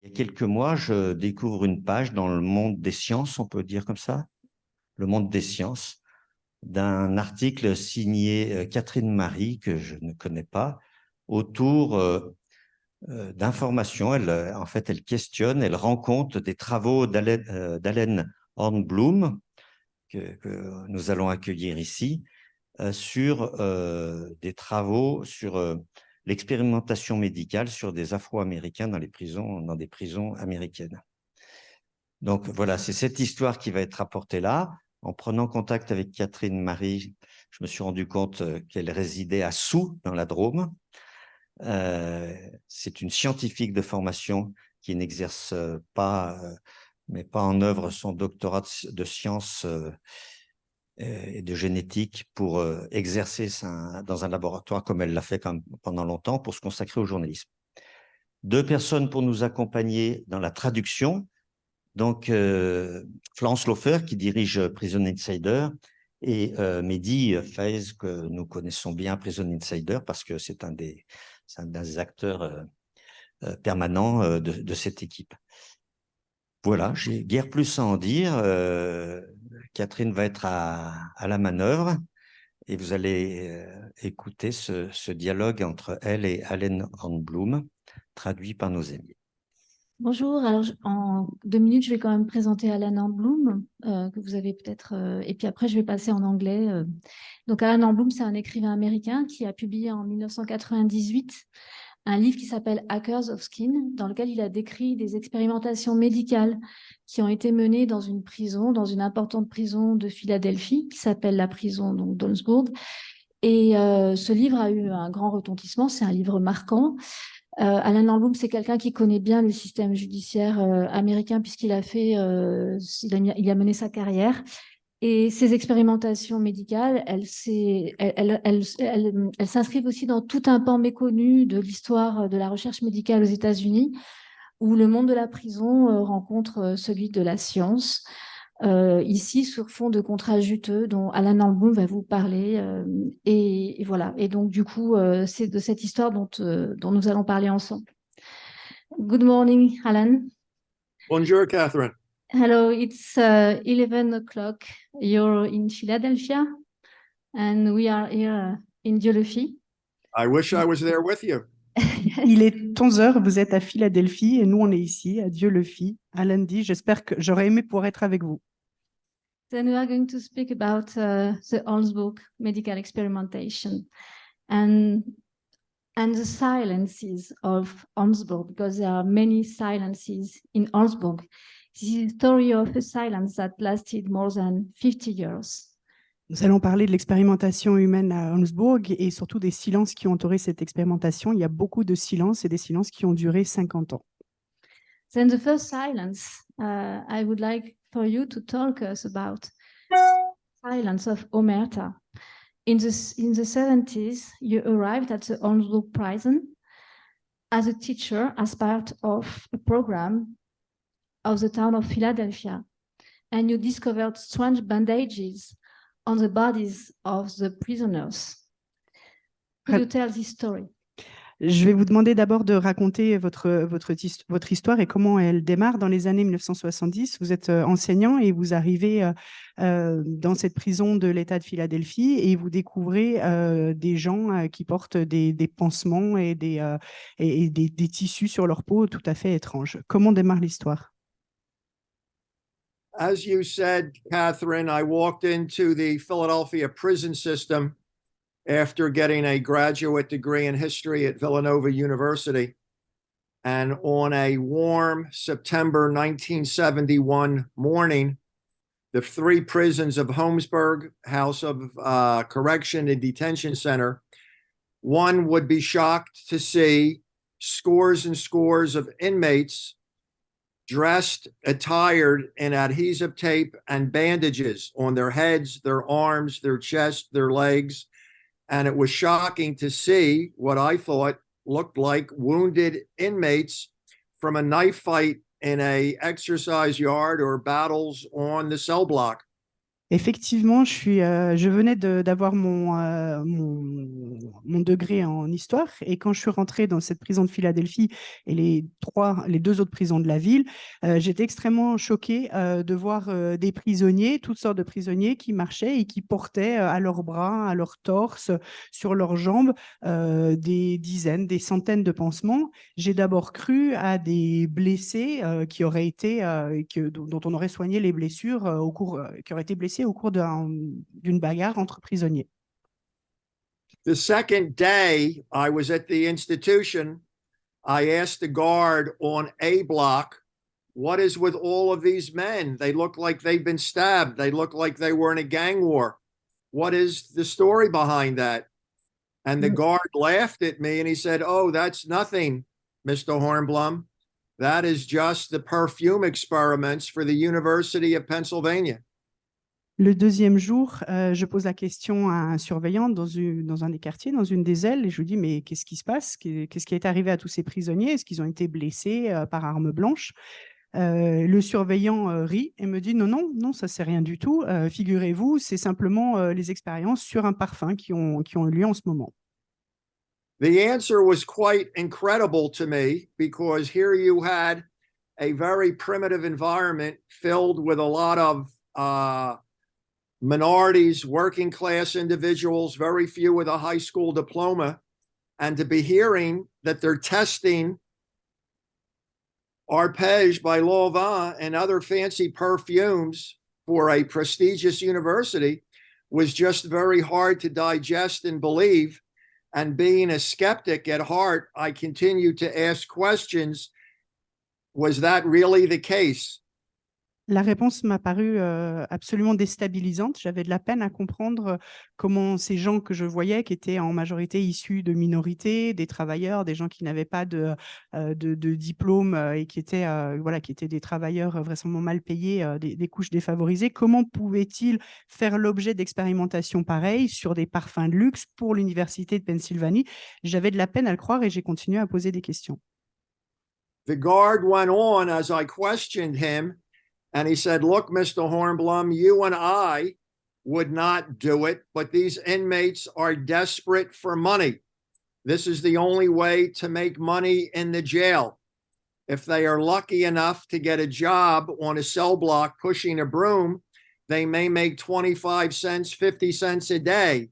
Il y a quelques mois, je découvre une page dans le monde des sciences, on peut dire comme ça, le monde des sciences, d'un article signé Catherine Marie, que je ne connais pas, autour d'informations. En fait, elle questionne, elle rend compte des travaux d'Allen Hornblum, que nous allons accueillir ici, sur des travaux sur l'expérimentation médicale sur des Afro-Américains dans des prisons américaines. Donc voilà, c'est cette histoire qui va être rapportée là. En prenant contact avec Catherine Marie, je me suis rendu compte qu'elle résidait à Soult, dans la Drôme. C'est une scientifique de formation qui n'exerce pas, met pas en œuvre son doctorat de sciences et de génétique pour exercer dans un laboratoire comme elle l'a fait pendant longtemps pour se consacrer au journalisme. Deux personnes pour nous accompagner dans la traduction. Donc, Florence Laufer, qui dirige Prison Insider, et Mehdi Faiz, que nous connaissons bien, Prison Insider, parce que c'est un des acteurs permanents de cette équipe. Voilà, j'ai guère plus à en dire. Catherine va être à la manœuvre et vous allez écouter ce dialogue entre elle et Allen Hornblum, traduit par nos amis. Bonjour, alors en 2 minutes, je vais quand même présenter Alan Hornblum, que vous avez peut-être, et puis après je vais passer en anglais. Donc Alan Hornblum, c'est un écrivain américain qui a publié en 1998 un livre qui s'appelle Hackers of Skin, dans lequel il a décrit des expérimentations médicales qui ont été menées dans une prison, dans une importante prison de Philadelphie, qui s'appelle la prison donc d'Holmesburg. Et ce livre a eu un grand retentissement, c'est un livre marquant. Alan Hornblum, c'est quelqu'un qui connaît bien le système judiciaire américain puisqu'il a fait, il a mené sa carrière. Et ces expérimentations médicales, elles s'inscrivent aussi dans tout un pan méconnu de l'histoire de la recherche médicale aux États-Unis, où le monde de la prison rencontre celui de la science. Ici, sur fond de contrats juteux dont Alan Hornblum va vous parler. Et voilà. Et donc, du coup, c'est de cette histoire dont nous allons parler ensemble. Good morning, Alan. Bonjour, Catherine. Hello, it's 11 o'clock. You're in Philadelphia, and we are here in Dieu-le-Fit. I wish I was there with you. Il est 11 heures, vous êtes à Philadelphie et nous on est ici à Dieu-le-Fit. Alan dit, j'espère que j'aurais aimé pouvoir être avec vous. Then we are going to speak about the Holmesburg medical experimentation and the silences of Holmesburg, because there are many silences in Holmesburg. This is a story of a silence that lasted more than 50 years. Nous allons parler de l'expérimentation humaine à Holmesburg et surtout des silences qui ont entouré cette expérimentation. Il y a beaucoup de silences et des silences qui ont duré 50 ans. Then the first silence, I would like for you to talk us about silence of Omerta. In the 70s, you arrived at the Holmesburg prison as a teacher as part of a program of the town of Philadelphia, and you discovered strange bandages on the bodies of the prisoners. Could you tell this story? Je vais vous demander d'abord de raconter votre histoire et comment elle démarre dans les années 1970. Vous êtes enseignant et vous arrivez dans cette prison de l'État de Philadelphie et vous découvrez des gens qui portent des pansements et des tissus sur leur peau tout à fait étranges. Comment démarre l'histoire? As you said, Catherine, I walked into the Philadelphia prison system after getting a graduate degree in history at Villanova University. And on a warm September 1971 morning, the three prisons of Holmesburg, House of Correction and Detention Center, one would be shocked to see scores and scores of inmates dressed, attired in adhesive tape and bandages on their heads, their arms, their chest, their legs. And it was shocking to see what I thought looked like wounded inmates from a knife fight in a exercise yard or battles on the cell block. Effectivement, je venais d'avoir mon degré en histoire et quand je suis rentrée dans cette prison de Philadelphie et les deux autres prisons de la ville, j'étais extrêmement choquée de voir des prisonniers, toutes sortes de prisonniers qui marchaient et qui portaient à leurs bras, à leur torse, sur leurs jambes, des dizaines, des centaines de pansements. J'ai d'abord cru à des blessés qui auraient été, dont on aurait soigné les blessures qui auraient été blessés au cours d'une bagarre entre prisonniers. The second day I was at the institution, I asked the guard on A block, what is with all of these men? They look like they've been stabbed. They look like they were in a gang war. What is the story behind that? And the guard laughed at me and he said, oh, that's nothing, Mr. Hornblum. That is just the perfume experiments for the University of Pennsylvania. Le deuxième jour, je pose la question à un surveillant dans un des quartiers, dans une des ailes, et je lui dis, mais qu'est-ce qui se passe? Qu'est-ce qui est arrivé à tous ces prisonniers? Est-ce qu'ils ont été blessés par arme blanche? Le surveillant rit et me dit, non, non, non, ça c'est rien du tout. Figurez-vous, c'est simplement les expériences sur un parfum qui ont eu lieu en ce moment. The answer was quite incredible to me because here you had a very primitive environment filled with a lot of minorities, working class individuals, very few with a high school diploma. And to be hearing that they're testing Arpège by Lanvin and other fancy perfumes for a prestigious university was just very hard to digest and believe. And being a skeptic at heart, I continued to ask questions. Was that really the case? La réponse m'a paru absolument déstabilisante. J'avais de la peine à comprendre comment ces gens que je voyais, qui étaient en majorité issus de minorités, des travailleurs, des gens qui n'avaient pas de diplôme et qui étaient des travailleurs vraisemblablement mal payés, des couches défavorisées, comment pouvaient-ils faire l'objet d'expérimentations pareilles sur des parfums de luxe pour l'Université de Pennsylvanie? J'avais de la peine à le croire et j'ai continué à poser des questions. The guard went on as I questioned him. And he said, look, Mr. Hornblum, you and I would not do it, but these inmates are desperate for money. This is the only way to make money in the jail. If they are lucky enough to get a job on a cell block pushing a broom, they may make 25 cents, 50 cents a day.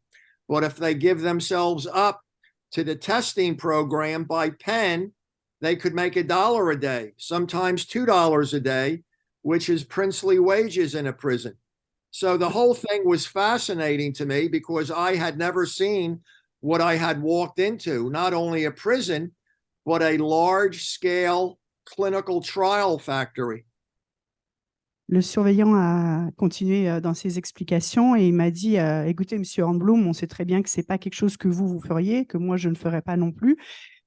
But if they give themselves up to the testing program by pen, they could make $1 a day, sometimes $2 a day, which is princely wages in a prison. So the whole thing was fascinating to me because I had never seen what I had walked into, not only a prison, but a large-scale clinical trial factory. Le surveillant a continué dans ses explications et il m'a dit écoutez, monsieur Hornblum, on sait très bien que ce n'est pas quelque chose que vous feriez, que moi je ne ferais pas non plus,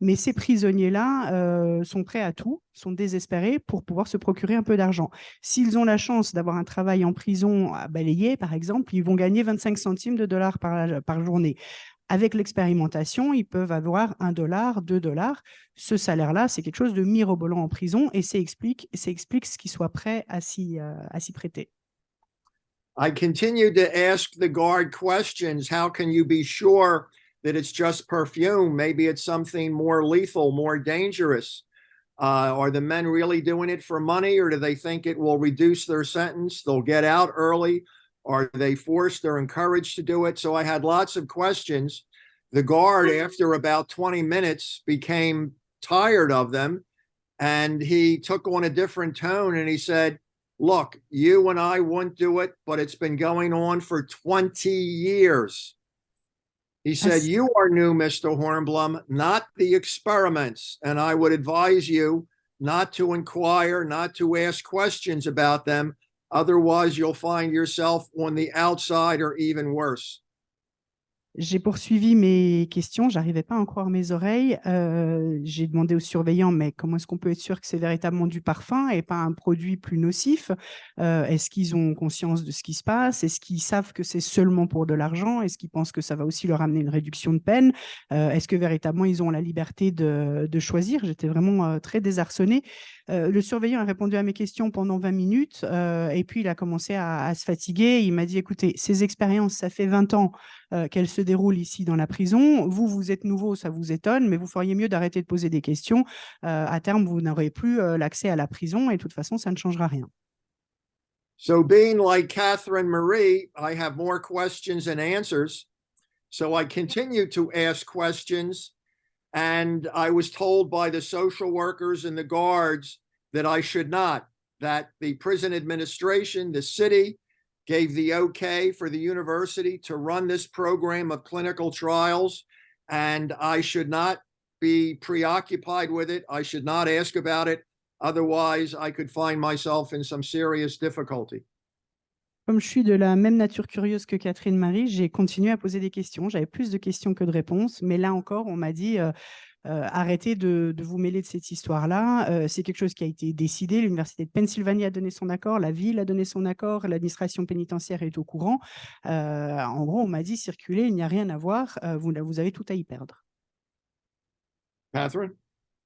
mais ces prisonniers-là sont prêts à tout, sont désespérés pour pouvoir se procurer un peu d'argent. S'ils ont la chance d'avoir un travail en prison à balayer, par exemple, ils vont gagner 25 centimes de dollars par journée. Avec l'expérimentation, ils peuvent avoir $1, $2. Ce salaire-là, c'est quelque chose de mirobolant en prison et ça explique ce qu'ils soient prêts à s'y prêter. I continued to ask the guard questions. How can you be sure that it's just perfume? Maybe it's something more lethal, more dangerous. Are the men really doing it for money, or do they think it will reduce their sentence? They'll get out early. Are they forced or encouraged to do it? So I had lots of questions. The guard, after about 20 minutes, became tired of them, and he took on a different tone, and he said, look, you and I won't do it, but it's been going on for 20 years. He said, you are new, Mr. Hornblum, not the experiments, and I would advise you not to inquire, not to ask questions about them. Otherwise, you'll find yourself on the outside or even worse. J'ai poursuivi mes questions, j'arrivais pas à en croire mes oreilles. J'ai demandé au surveillant, mais comment est-ce qu'on peut être sûr que c'est véritablement du parfum et pas un produit plus nocif? Est-ce qu'ils ont conscience de ce qui se passe? Est-ce qu'ils savent que c'est seulement pour de l'argent? Est-ce qu'ils pensent que ça va aussi leur amener une réduction de peine? Est-ce que véritablement ils ont la liberté de choisir? J'étais vraiment très désarçonnée. Le surveillant a répondu à mes questions pendant 20 minutes et puis il a commencé à se fatiguer. Il m'a dit, écoutez, ces expériences, ça fait 20 ans qu'elles se déroulent ici dans la prison. Vous êtes nouveau, ça vous étonne, mais vous feriez mieux d'arrêter de poser des questions. À terme, vous n'aurez plus l'accès à la prison et de toute façon, ça ne changera rien. So being like Catherine Marie, I have more questions than answers. So I continue to ask questions. And I was told by the social workers and the guards that I should not, that the prison administration, the city, gave the okay for the university to run this program of clinical trials. And I should not be preoccupied with it. I should not ask about it. Otherwise, I could find myself in some serious difficulty. Comme je suis de la même nature curieuse que Catherine Marie, j'ai continué à poser des questions. J'avais plus de questions que de réponses, mais là encore, on m'a dit arrêtez de vous mêler de cette histoire-là. C'est quelque chose qui a été décidé. L'Université de Pennsylvanie a donné son accord, la ville a donné son accord, l'administration pénitentiaire est au courant. En gros, on m'a dit circulez, il n'y a rien à voir, vous avez tout à y perdre. Catherine?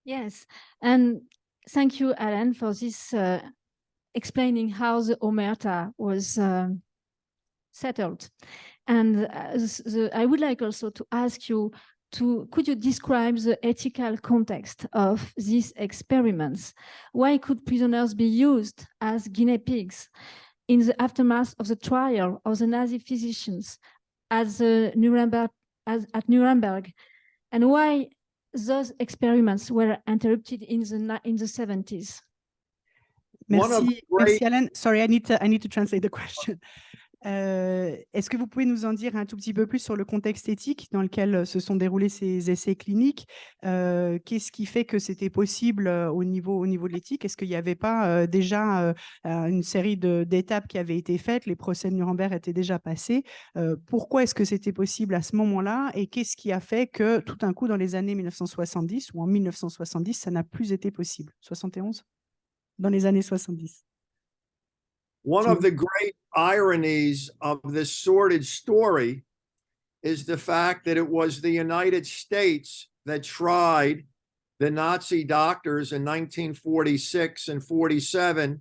Yes, and thank you, Alan, for this explaining how the omerta was settled. And I would like also to ask you could you describe the ethical context of these experiments? Why could prisoners be used as guinea pigs in the aftermath of the trial of the Nazi physicians at Nuremberg? And why those experiments were interrupted in the 70s? Merci Alan. Sorry, I need to translate the question. Est-ce que vous pouvez nous en dire un tout petit peu plus sur le contexte éthique dans lequel se sont déroulés ces essais cliniques? Qu'est-ce qui fait que c'était possible au niveau de l'éthique? Est-ce qu'il n'y avait pas déjà une série d'étapes qui avaient été faites? Les procès de Nuremberg étaient déjà passés. Pourquoi est-ce que c'était possible à ce moment-là? Et qu'est-ce qui a fait que tout d'un coup, dans les années 1970 ou en 1970, ça n'a plus été possible? 71? Dans les années 70. One of the great ironies of this sordid story is the fact that it was the United States that tried the Nazi doctors in 1946 and 47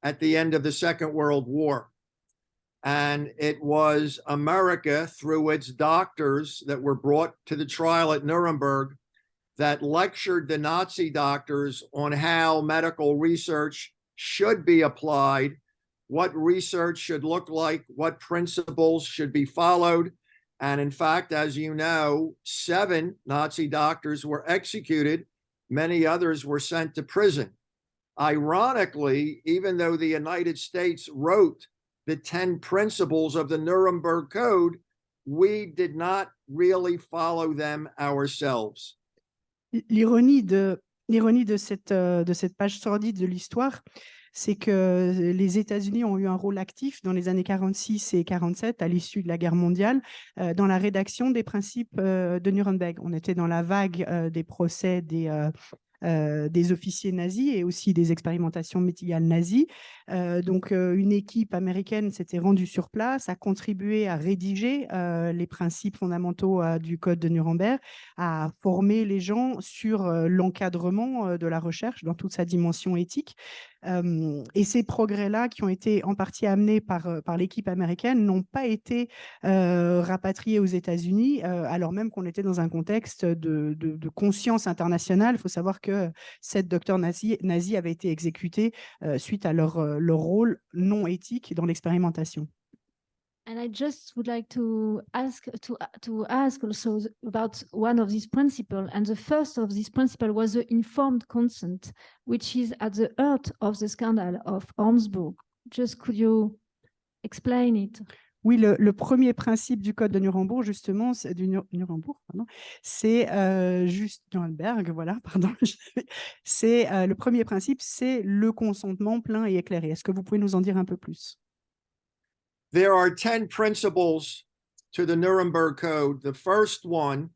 at the end of the Second World War. And it was America, through its doctors that were brought to the trial at Nuremberg, that lectured the Nazi doctors on how medical research should be applied, what research should look like, what principles should be followed. And in fact, as you know, 7 Nazi doctors were executed. Many others were sent to prison. Ironically, even though the United States wrote the 10 principles of the Nuremberg Code, we did not really follow them ourselves. L'ironie de cette page sordide de l'histoire, c'est que les États-Unis ont eu un rôle actif dans les années 46 et 47, à l'issue de la guerre mondiale, dans la rédaction des principes de Nuremberg. On était dans la vague des procès des officiers nazis et aussi des expérimentations médicales nazies. Donc, une équipe américaine s'était rendue sur place, a contribué à rédiger les principes fondamentaux du Code de Nuremberg, à former les gens sur l'encadrement de la recherche dans toute sa dimension éthique. Et ces progrès-là, qui ont été en partie amenés par l'équipe américaine, n'ont pas été rapatriés aux États-Unis, alors même qu'on était dans un contexte de conscience internationale. Il faut savoir que 7 docteurs nazis avaient été exécutés suite à leur rôle non éthique dans l'expérimentation. And I just would like to ask also about one of these principles. And the first of this principle was the informed consent, which is at the heart of the scandal of Arnsburg. Just could you explain it? Oui, le premier principe du Code de Nuremberg, justement, c'est Nuremberg, voilà, pardon. C'est le premier principe, c'est le consentement plein et éclairé. Est-ce que vous pouvez nous en dire un peu plus? There are 10 principles to the Nuremberg Code. The first one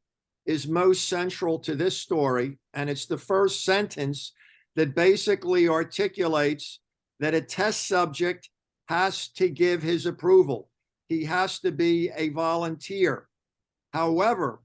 is most central to this story, and it's the first sentence that basically articulates that a test subject has to give his approval. He has to be a volunteer. However,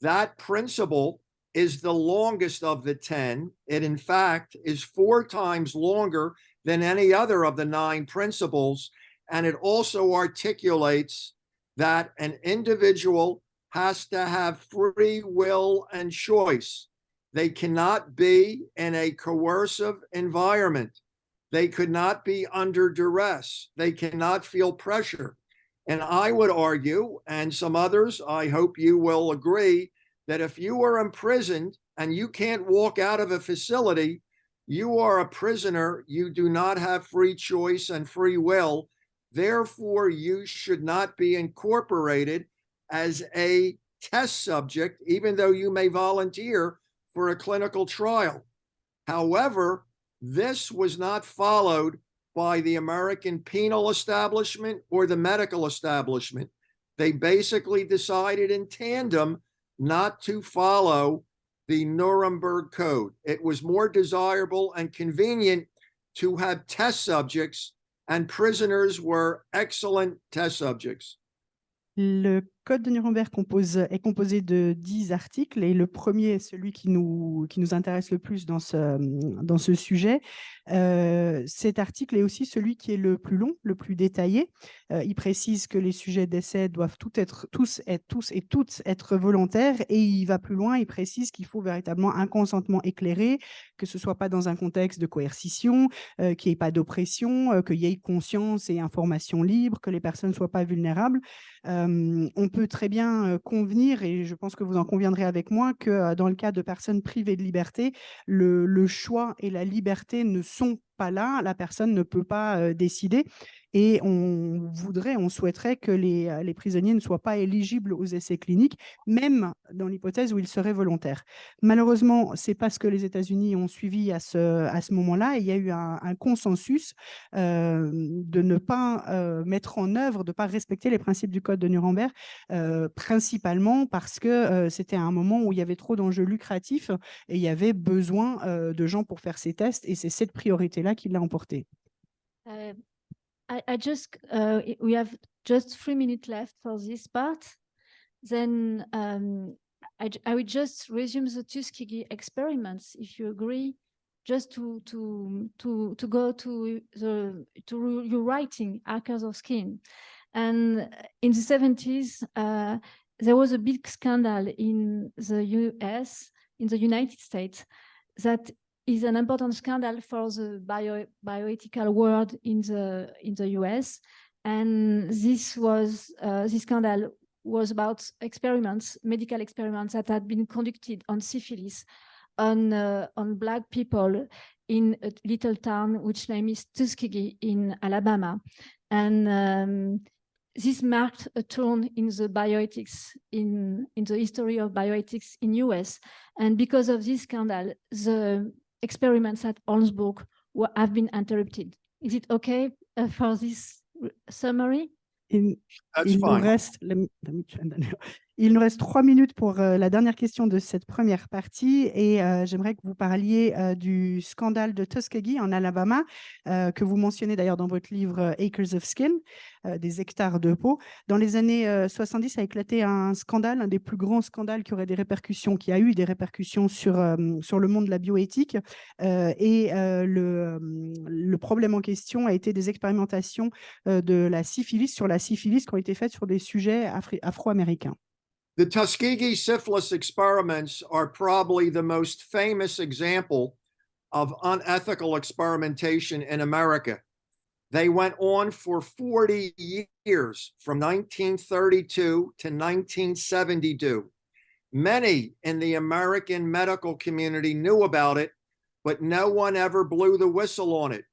that principle is the longest of the 10. It, in fact, is 4 times longer than any other of the 9 principles. And it also articulates that an individual has to have free will and choice. They cannot be in a coercive environment. They could not be under duress. They cannot feel pressure. And I would argue, and some others, I hope you will agree, that if you are imprisoned and you can't walk out of a facility, you are a prisoner. You do not have free choice and free will. Therefore, you should not be incorporated as a test subject, even though you may volunteer for a clinical trial. However, this was not followed by the American penal establishment or the medical establishment. They basically decided in tandem not to follow the Nuremberg Code. It was more desirable and convenient to have test subjects, and prisoners were excellent test subjects. Le Code de Nuremberg est composé de 10 articles et le premier est celui qui nous intéresse le plus dans ce sujet. Cet article est aussi celui qui est le plus long, le plus détaillé. Il précise que les sujets d'essai doivent tous être volontaires, et il va plus loin, il précise qu'il faut véritablement un consentement éclairé, que ce ne soit pas dans un contexte de coercition, qu'il n'y ait pas d'oppression, qu'il y ait conscience et information libre, que les personnes ne soient pas vulnérables. On peut très bien convenir, et je pense que vous en conviendrez avec moi, que dans le cas de personnes privées de liberté, le choix et la liberté ne sont pas là, la personne ne peut pas décider, et on souhaiterait que les prisonniers ne soient pas éligibles aux essais cliniques, même dans l'hypothèse où ils seraient volontaires. Malheureusement, ce n'est pas ce que les États-Unis ont suivi à ce moment-là, et il y a eu un consensus de ne pas mettre en œuvre, de ne pas respecter les principes du Code de Nuremberg, principalement parce que c'était un moment où il y avait trop d'enjeux lucratifs et il y avait besoin de gens pour faire ces tests, et c'est cette priorité-là qui l'a emporté. We have just 3 minutes left for this part. Then I will just resume the Tuskegee experiments, if you agree, just to go to your writing, Acres of Skin. And in the 70s, there was a big scandal in the US, in the United States, that is an important scandal for the bioethical world in the US. And this scandal was about experiments, medical experiments that had been conducted on syphilis on Black people in a little town which name is Tuskegee in Alabama. And this marked a turn in the bioethics, in the history of bioethics in US. And because of this scandal, the experiments at Holmesburg have been interrupted. Is it okay for this summary? Il nous reste 3 minutes pour la dernière question de cette première partie, et j'aimerais que vous parliez du scandale de Tuskegee en Alabama, que vous mentionnez d'ailleurs dans votre livre Acres of Skin, des hectares de peau. Dans les années 70 a éclaté un scandale, un des plus grands scandales qui a eu des répercussions sur le monde de la bioéthique, et le problème en question a été des expérimentations de la syphilis, sur la syphilis, qui ont été faites sur des sujets afro-américains. The Tuskegee syphilis experiments are probably the most famous example of unethical experimentation in America. They went on for 40 years, from 1932 to 1972. Many in the American medical community knew about it, but no one ever blew the whistle on it.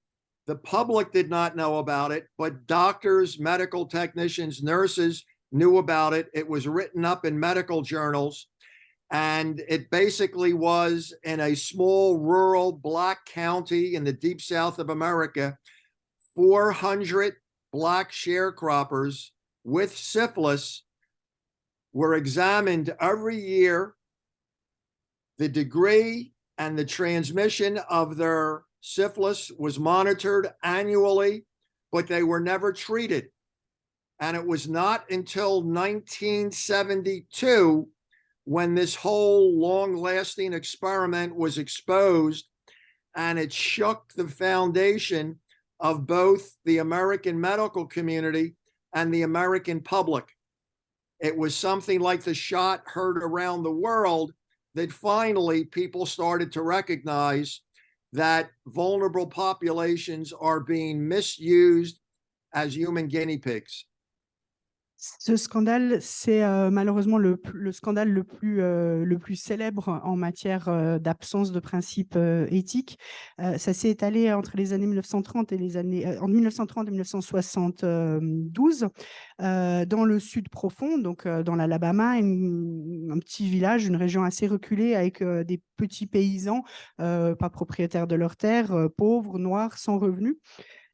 The public did not know about it, but doctors, medical technicians, nurses knew about it. It was written up in medical journals, and it basically was in a small rural Black county in the deep South of America. 400 Black sharecroppers with syphilis were examined every year. The degree and the transmission of their syphilis was monitored annually, but they were never treated. And it was not until 1972 when this whole long-lasting experiment was exposed, and it shook the foundation of both the American medical community and the American public. It was something like the shot heard around the world that finally people started to recognize that vulnerable populations are being misused as human guinea pigs. Ce scandale, c'est malheureusement le scandale le plus célèbre en matière d'absence de principes éthiques. Ça s'est étalé entre les années 1930 et les années en 1930 et 1972 dans le sud profond, donc dans l'Alabama, un petit village, une région assez reculée avec des petits paysans pas propriétaires de leurs terres, pauvres, noirs, sans revenus.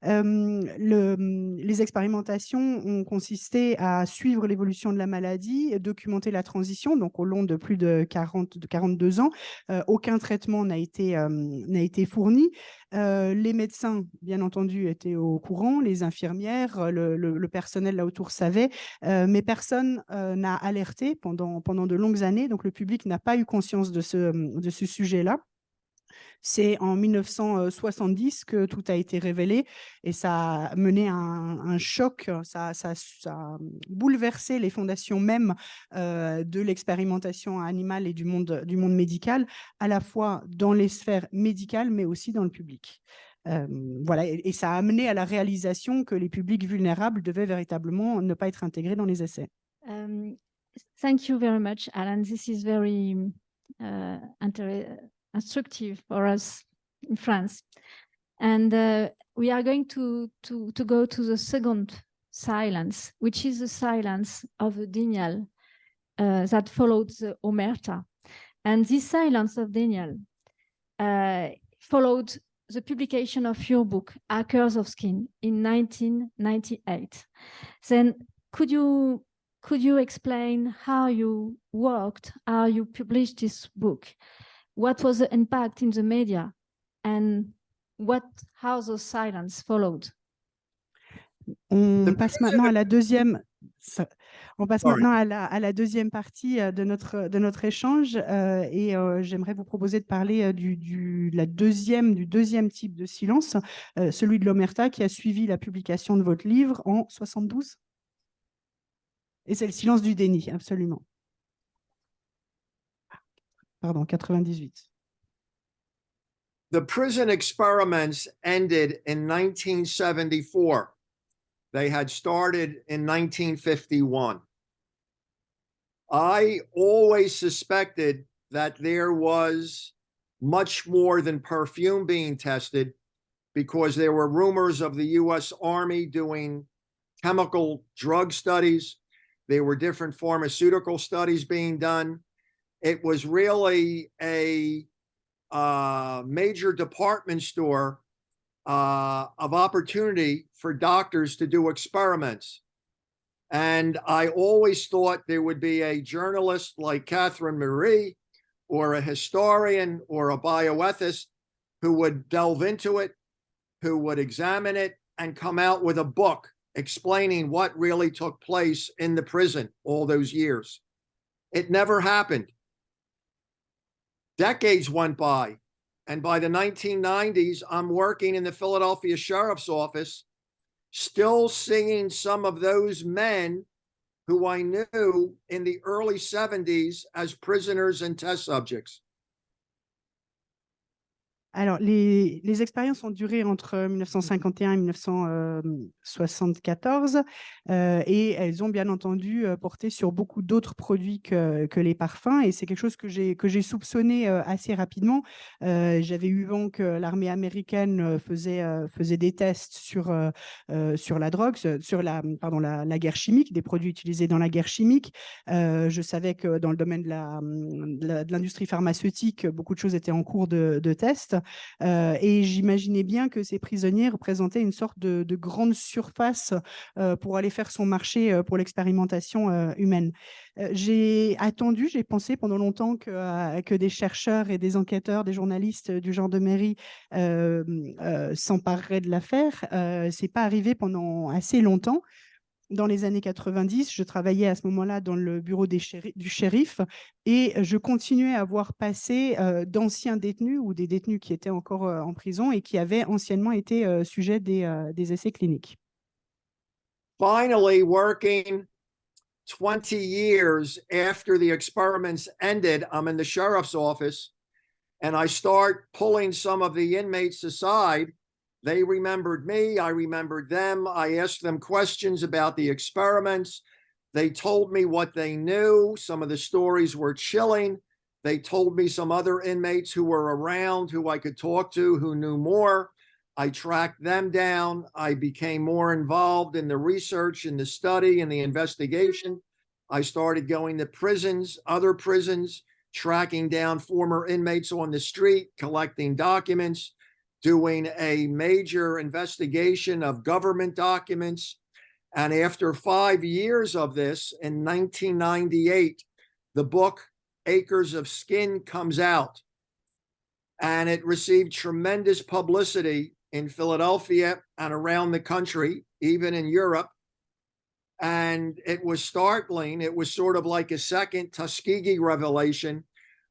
Les expérimentations ont consisté à suivre l'évolution de la maladie, documenter la transition, donc au long de plus de 42 ans. Aucun traitement n'a été fourni. Les médecins, bien entendu, étaient au courant, les infirmières, le personnel là autour savait, mais personne n'a alerté pendant de longues années, donc le public n'a pas eu conscience de ce sujet-là. C'est en 1970 que tout a été révélé et ça a mené à un choc, ça a bouleversé les fondations même de l'expérimentation animale et du monde médical, à la fois dans les sphères médicales, mais aussi dans le public. Voilà, et ça a amené à la réalisation que les publics vulnérables devaient véritablement ne pas être intégrés dans les essais. Thank you very much, Alan. This is very instructive for us in France. And we are going to go to the second silence, which is the silence of Daniel that followed the Omerta. And this silence of Daniel followed the publication of your book, Hackers of Skin, in 1998. Then could you explain how you worked, how you published this book? What was the impact in the media, and how the silence followed? On passe maintenant à la deuxième. Maintenant à la deuxième partie de notre échange et j'aimerais vous proposer de parler du deuxième type de silence, celui de l'Omerta qui a suivi la publication de votre livre en 72. Et c'est le silence du déni, absolument. Pardon, 98. The prison experiments ended in 1974. They had started in 1951. I always suspected that there was much more than perfume being tested because there were rumors of the US Army doing chemical drug studies. There were different pharmaceutical studies being done. It was really a major department store of opportunity for doctors to do experiments. And I always thought there would be a journalist like Catherine Marie or a historian or a bioethicist who would delve into it, who would examine it and come out with a book explaining what really took place in the prison all those years. It never happened. Decades went by, and by the 1990s, I'm working in the Philadelphia Sheriff's Office, still seeing some of those men who I knew in the early 70s as prisoners and test subjects. Alors, les expériences ont duré entre 1951 et 1974 et elles ont bien entendu porté sur beaucoup d'autres produits que les parfums et c'est quelque chose que j'ai soupçonné assez rapidement. J'avais eu vent que l'armée américaine faisait des tests sur la drogue, sur la guerre chimique, des produits utilisés dans la guerre chimique. Je savais que dans le domaine de l'industrie pharmaceutique, beaucoup de choses étaient en cours de test. Et j'imaginais bien que ces prisonniers représentaient une sorte de grande surface pour aller faire son marché pour l'expérimentation humaine. J'ai pensé pendant longtemps que des chercheurs et des enquêteurs, des journalistes du gendarmerie s'empareraient de l'affaire. Ce n'est pas arrivé pendant assez longtemps. dans les années 90. Je travaillais à ce moment-là dans le bureau du shérif et je continuais à voir passer d'anciens détenus ou des détenus qui étaient encore en prison et qui avaient anciennement été sujets des essais cliniques. Finally, working 20 years after the experiments ended, I'm in the sheriff's office and I start pulling some of the inmates aside. They remembered me, I remembered them. I asked them questions about the experiments. They told me what they knew. Some of the stories were chilling. They told me some other inmates who were around who I could talk to who knew more. I tracked them down. I became more involved in the research, in the study, in the investigation. I started going to prisons, other prisons, tracking down former inmates on the street, collecting documents, doing a major investigation of government documents. And after 5 years of this, in 1998, the book Acres of Skin comes out. And it received tremendous publicity in Philadelphia and around the country, even in Europe. And it was startling. It was sort of like a second Tuskegee revelation,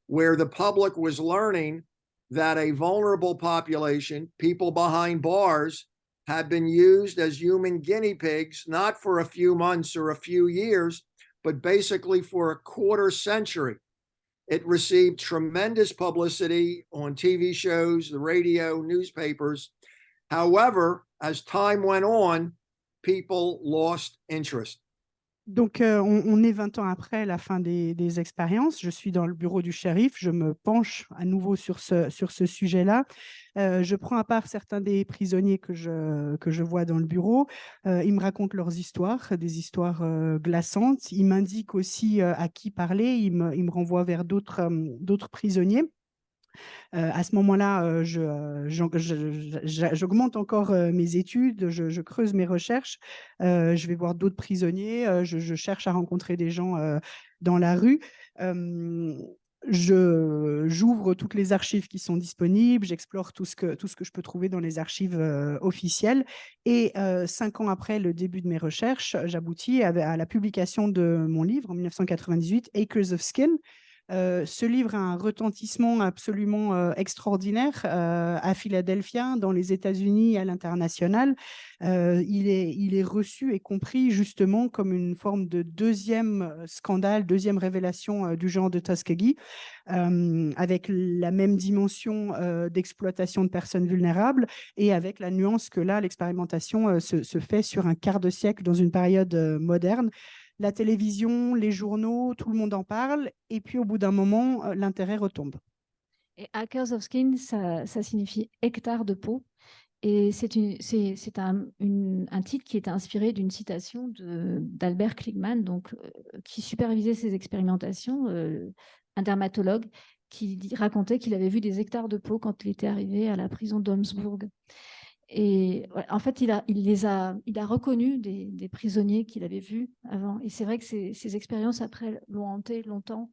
where the public was learning that a vulnerable population, people behind bars, had been used as human guinea pigs, not for a few months or a few years, but basically for a quarter century. It received tremendous publicity on TV shows, the radio, newspapers. However, as time went on, people lost interest. Donc, on est 20 ans après la fin des expériences. Je suis dans le bureau du shérif. Je me penche à nouveau sur ce sujet-là. Je prends à part certains des prisonniers que je vois dans le bureau. Ils me racontent leurs histoires, des histoires glaçantes. Ils m'indiquent aussi à qui parler. Ils me renvoient vers d'autres prisonniers. À ce moment-là, j'augmente encore mes études, je creuse mes recherches, je vais voir d'autres prisonniers, je cherche à rencontrer des gens dans la rue. J'ouvre toutes les archives qui sont disponibles, j'explore tout ce que je peux trouver dans les archives officielles. Et 5 ans après le début de mes recherches, j'aboutis à la publication de mon livre en 1998, Acres of Skin. Ce livre a un retentissement absolument extraordinaire à Philadelphie, dans les États-Unis et à l'international. Il est reçu et compris justement comme une forme de deuxième scandale, deuxième révélation du genre de Tuskegee, avec la même dimension d'exploitation de personnes vulnérables et avec la nuance que là, l'expérimentation se fait sur un quart de siècle dans une période moderne. La télévision, les journaux, tout le monde en parle. Et puis, au bout d'un moment, l'intérêt retombe. Et Acres of Skin, ça signifie hectare de peau. Et c'est un titre qui est inspiré d'une citation d'Albert Kligman, donc, qui supervisait ces expérimentations, un dermatologue, qui racontait qu'il avait vu des hectares de peau quand il était arrivé à la prison d'Holmesburg. Et en fait, il a reconnu des prisonniers qu'il avait vus avant. Et c'est vrai que ces expériences, après, l'ont hanté longtemps,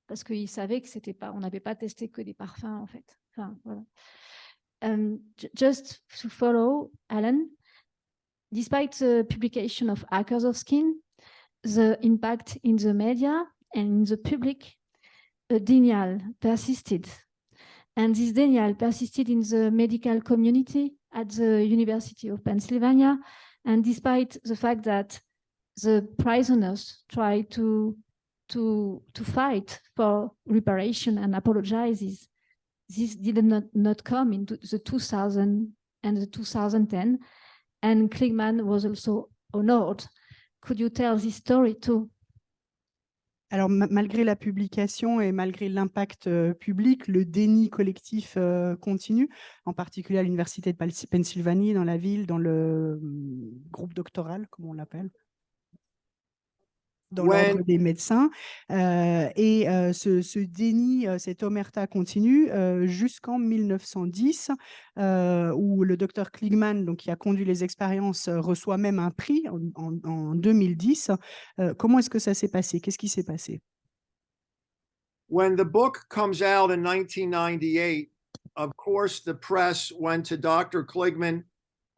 parce qu'il savait que on n'avait pas testé que des parfums, en fait. Enfin, voilà. Just to follow, Alan, despite the publication of Acres of Skin, the impact in the media and in the public, a denial persisted. And this denial persisted in the medical community at the University of Pennsylvania. And despite the fact that the prisoners tried to fight for reparation and apologizes, this did not come into the 2000 and the 2010. And Kligman was also honored. Could you tell this story too? Alors, malgré la publication et malgré l'impact public, le déni collectif continue, en particulier à l'Université de Pennsylvanie, dans la ville, dans le groupe doctoral, comme on l'appelle, dans l'ordre des médecins. Et ce déni, cette omerta continue jusqu'en 1910, où le docteur Kligman, donc, qui a conduit les expériences, reçoit même un prix en 2010. Comment est-ce que ça s'est passé? Qu'est-ce qui s'est passé? When the book comes out in 1998, of course, the press went to Dr. Kligman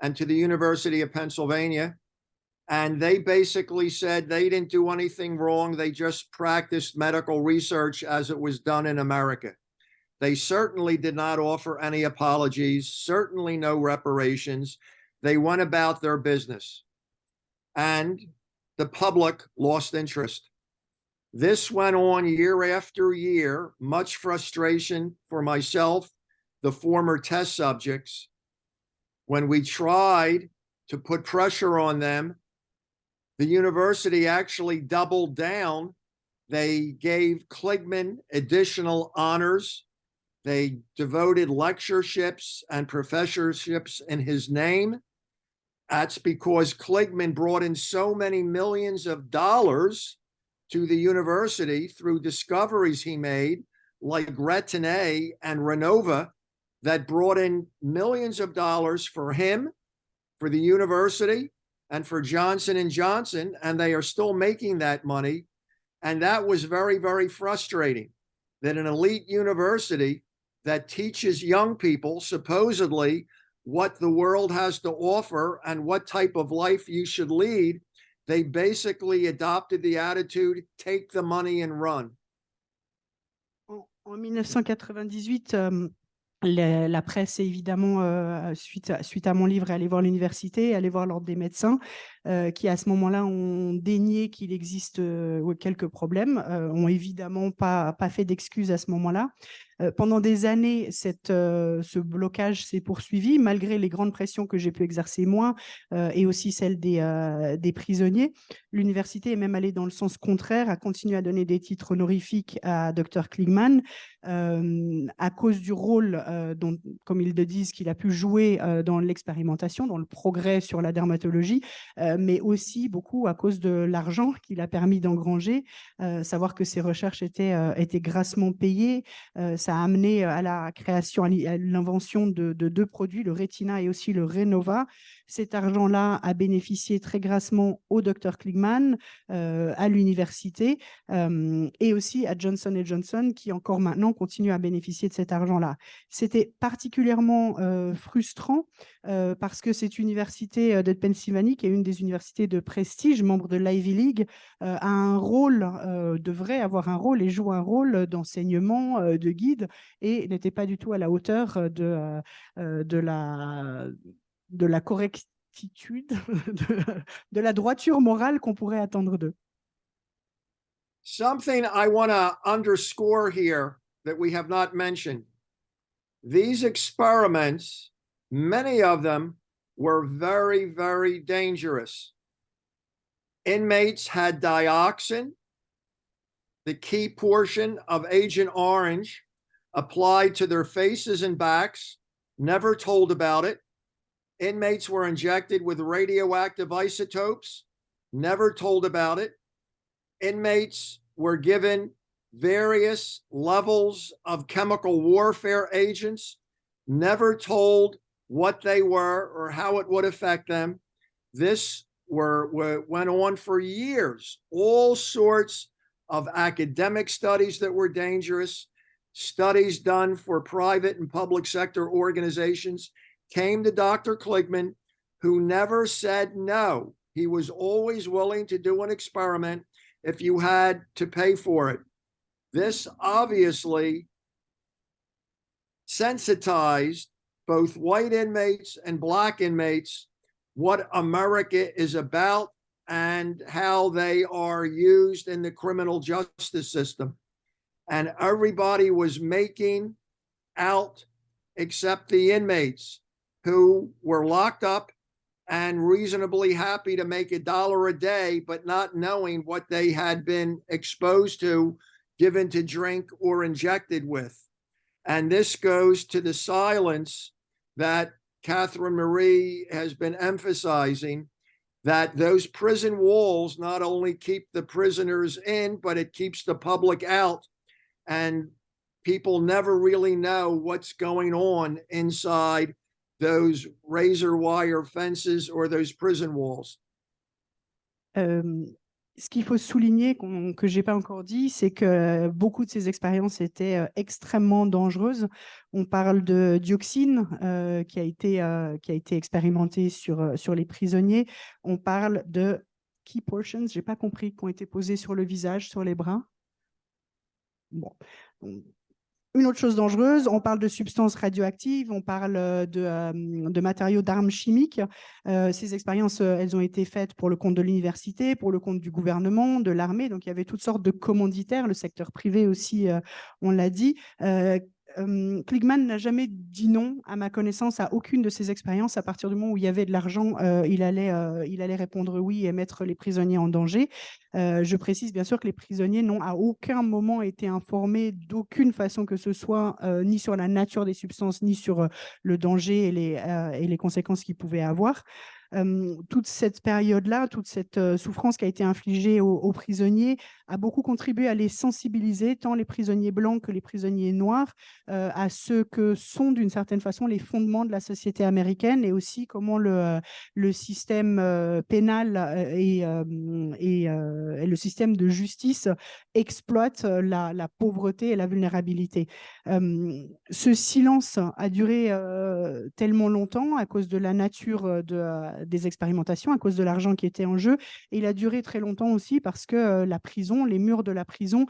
and to the University of Pennsylvania. And they basically said they didn't do anything wrong. They just practiced medical research as it was done in America. They certainly did not offer any apologies, certainly no reparations. They went about their business. And the public lost interest. This went on year after year, much frustration for myself, the former test subjects. When we tried to put pressure on them, the university actually doubled down. They gave Kligman additional honors. They devoted lectureships and professorships in his name. That's because Kligman brought in so many millions of dollars to the university through discoveries he made, like Retin-A and Renova, that brought in millions of dollars for him, for the university, and for Johnson & Johnson, and they are still making that money. And that was very, very frustrating, that an elite university that teaches young people supposedly what the world has to offer and what type of life you should lead, they basically adopted the attitude, take the money and run. En 1998, la presse, évidemment, suite à mon livre, est allée voir l'université, allée voir l'ordre des médecins, qui à ce moment-là ont dénié qu'il existe quelques problèmes, ont évidemment pas fait d'excuses à ce moment-là. Pendant des années, ce blocage s'est poursuivi, malgré les grandes pressions que j'ai pu exercer moi et aussi celles des prisonniers. L'université est même allée dans le sens contraire, a continué à donner des titres honorifiques à Dr Kligman à cause du rôle, dont, comme ils le disent, qu'il a pu jouer dans l'expérimentation, dans le progrès sur la dermatologie, mais aussi beaucoup à cause de l'argent qu'il a permis d'engranger. Savoir que ces recherches étaient grassement payées, ça a amené à la création, à l'invention de deux produits, le Retina et aussi le Renova. Cet argent-là a bénéficié très grassement au Dr Kligman, à l'université et aussi à Johnson & Johnson, qui encore maintenant continue à bénéficier de cet argent-là. C'était particulièrement frustrant parce que cette université de Pennsylvanie, qui est une des universités de prestige, membre de l'Ivy League, a un rôle, devrait avoir un rôle et joue un rôle d'enseignement, de guide, et n'était pas du tout à la hauteur de la correctitude, de la droiture morale qu'on pourrait attendre d'eux. Something I want to underscore here that we have not mentioned. These experiments, many of them were very, very dangerous. Inmates had dioxin, the key portion of Agent Orange, applied to their faces and backs, never told about it. Inmates were injected with radioactive isotopes, never told about it. Inmates were given various levels of chemical warfare agents, never told what they were or how it would affect them. This went on for years. All sorts of academic studies that were dangerous, studies done for private and public sector organizations, came to Dr. Kligman, who never said no. He was always willing to do an experiment if you had to pay for it. This obviously sensitized both white inmates and black inmates what America is about and how they are used in the criminal justice system. And everybody was making out except the inmates, who were locked up and reasonably happy to make $1 a day, but not knowing what they had been exposed to, given to drink, or injected with. And this goes to the silence that Catherine Marie has been emphasizing, that those prison walls not only keep the prisoners in, but it keeps the public out. And people never really know what's going on inside those razor wire fences or those prison walls. Ce qu'il faut souligner, que je n'ai pas encore dit, c'est que beaucoup de ces expériences étaient extrêmement dangereuses. On parle de dioxine qui a été expérimentée sur les prisonniers. On parle de key portions, je n'ai pas compris, qui ont été posées sur le visage, sur les bras. Bon. Une autre chose dangereuse, on parle de substances radioactives, on parle de matériaux d'armes chimiques. Ces expériences, elles ont été faites pour le compte de l'université, pour le compte du gouvernement, de l'armée. Donc, il y avait toutes sortes de commanditaires, le secteur privé aussi, on l'a dit. Kligman n'a jamais dit non, à ma connaissance, à aucune de ces expériences. À partir du moment où il y avait de l'argent, il allait répondre oui et mettre les prisonniers en danger. Je précise bien sûr que les prisonniers n'ont à aucun moment été informés d'aucune façon que ce soit, ni sur la nature des substances, ni sur le danger et les conséquences qu'ils pouvaient avoir. Toute cette période-là, toute cette souffrance qui a été infligée aux prisonniers a beaucoup contribué à les sensibiliser, tant les prisonniers blancs que les prisonniers noirs, à ce que sont d'une certaine façon les fondements de la société américaine et aussi comment le système pénal et le système de justice exploite la pauvreté et la vulnérabilité. Ce silence a duré tellement longtemps à cause de la nature des expérimentations, à cause de l'argent qui était en jeu. Et il a duré très longtemps aussi parce que la prison, les murs de la prison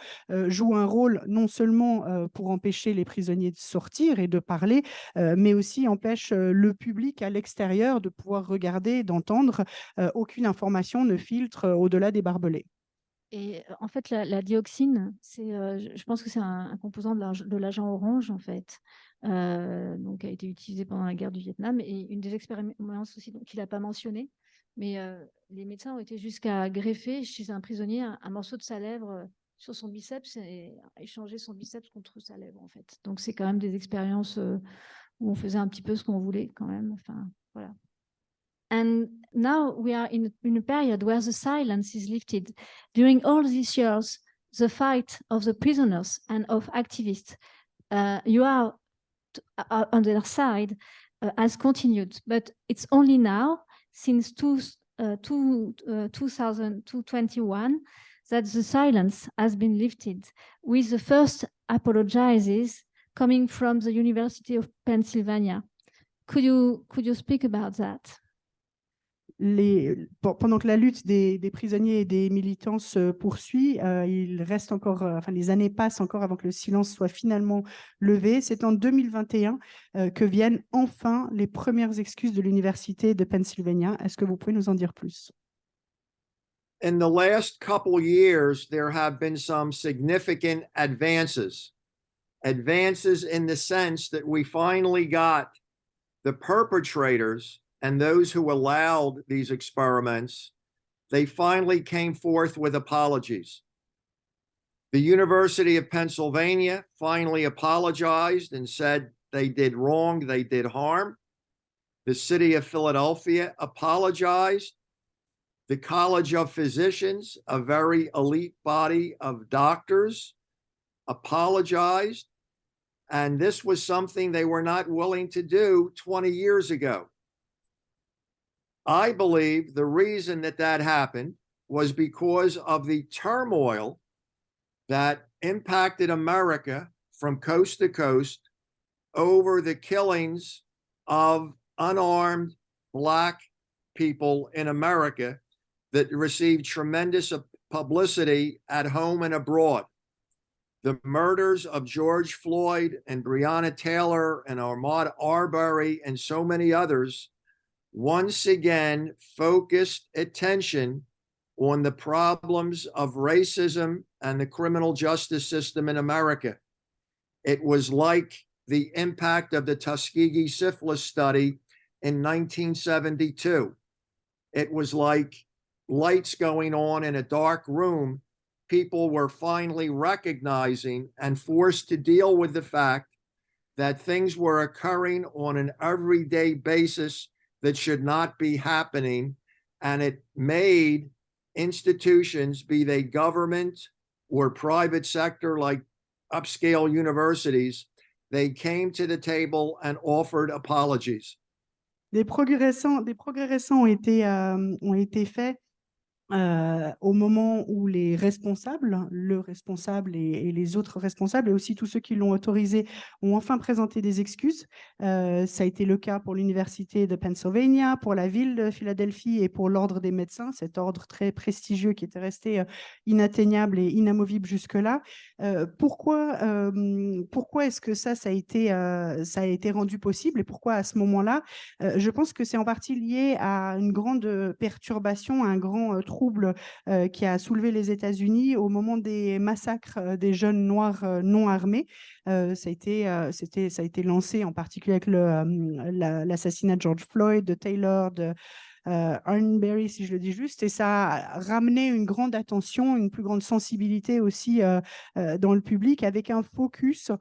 jouent un rôle non seulement pour empêcher les prisonniers de sortir et de parler, mais aussi empêchent le public à l'extérieur de pouvoir regarder, d'entendre. Aucune information ne filtre au-delà des barbelés. Et en fait, la dioxine, je pense que c'est un composant de l'agent orange, en fait, donc a été utilisé pendant la guerre du Vietnam. Et une des expériences aussi qu'il n'a pas mentionné, mais les médecins ont été jusqu'à greffer chez un prisonnier un morceau de sa lèvre sur son biceps et échanger son biceps contre sa lèvre, en fait. Donc, c'est quand même des expériences où on faisait un petit peu ce qu'on voulait quand même. Enfin, voilà. And now we are in a period where the silence is lifted. During all these years, the fight of the prisoners and of activists, you are on their side, has continued. But it's only now, since 2021, that the silence has been lifted, with the first apologizes coming from the University of Pennsylvania. Could you speak about that? Pendant que la lutte des prisonniers et des militants se poursuit, il reste encore, les années passent encore avant que le silence soit finalement levé. C'est en 2021 que viennent enfin les premières excuses de l'Université de Pennsylvania. Est-ce que vous pouvez nous en dire plus? In the last couple years, there have been some significant advances. Advances in the sense that we finally got the perpetrators and those who allowed these experiments, they finally came forth with apologies. The University of Pennsylvania finally apologized and said they did wrong, they did harm. The city of Philadelphia apologized. The College of Physicians, a very elite body of doctors, apologized. And this was something they were not willing to do 20 years ago. I believe the reason that happened was because of the turmoil that impacted America from coast to coast over the killings of unarmed Black people in America that received tremendous publicity at home and abroad. The murders of George Floyd and Breonna Taylor and Ahmaud Arbery and so many others once again focused attention on the problems of racism and the criminal justice system in America. It was like the impact of the Tuskegee syphilis study in 1972. It was like lights going on in a dark room. People were finally recognizing and forced to deal with the fact that things were occurring on an everyday basis that should not be happening. And it made institutions, be they government or private sector like upscale universities, they came to the table and offered apologies. Des progrès récents ont été faits au moment où les responsables, le responsable et les autres responsables, et aussi tous ceux qui l'ont autorisé, ont enfin présenté des excuses. Ça a été le cas pour l'Université de Pennsylvania, pour la ville de Philadelphie et pour l'Ordre des médecins, cet ordre très prestigieux qui était resté inatteignable et inamovible jusque-là. Pourquoi est-ce que ça a été rendu possible et pourquoi à ce moment-là? Je pense que c'est en partie lié à une grande perturbation, à un grand trouble qui a soulevé les États-Unis au moment des massacres des jeunes noirs non armés. Ça a été lancé en particulier avec l'assassinat de George Floyd, de Taylor, de Arbery, si je le dis juste, et ça a ramené une grande attention, une plus grande sensibilité aussi dans le public, avec un focus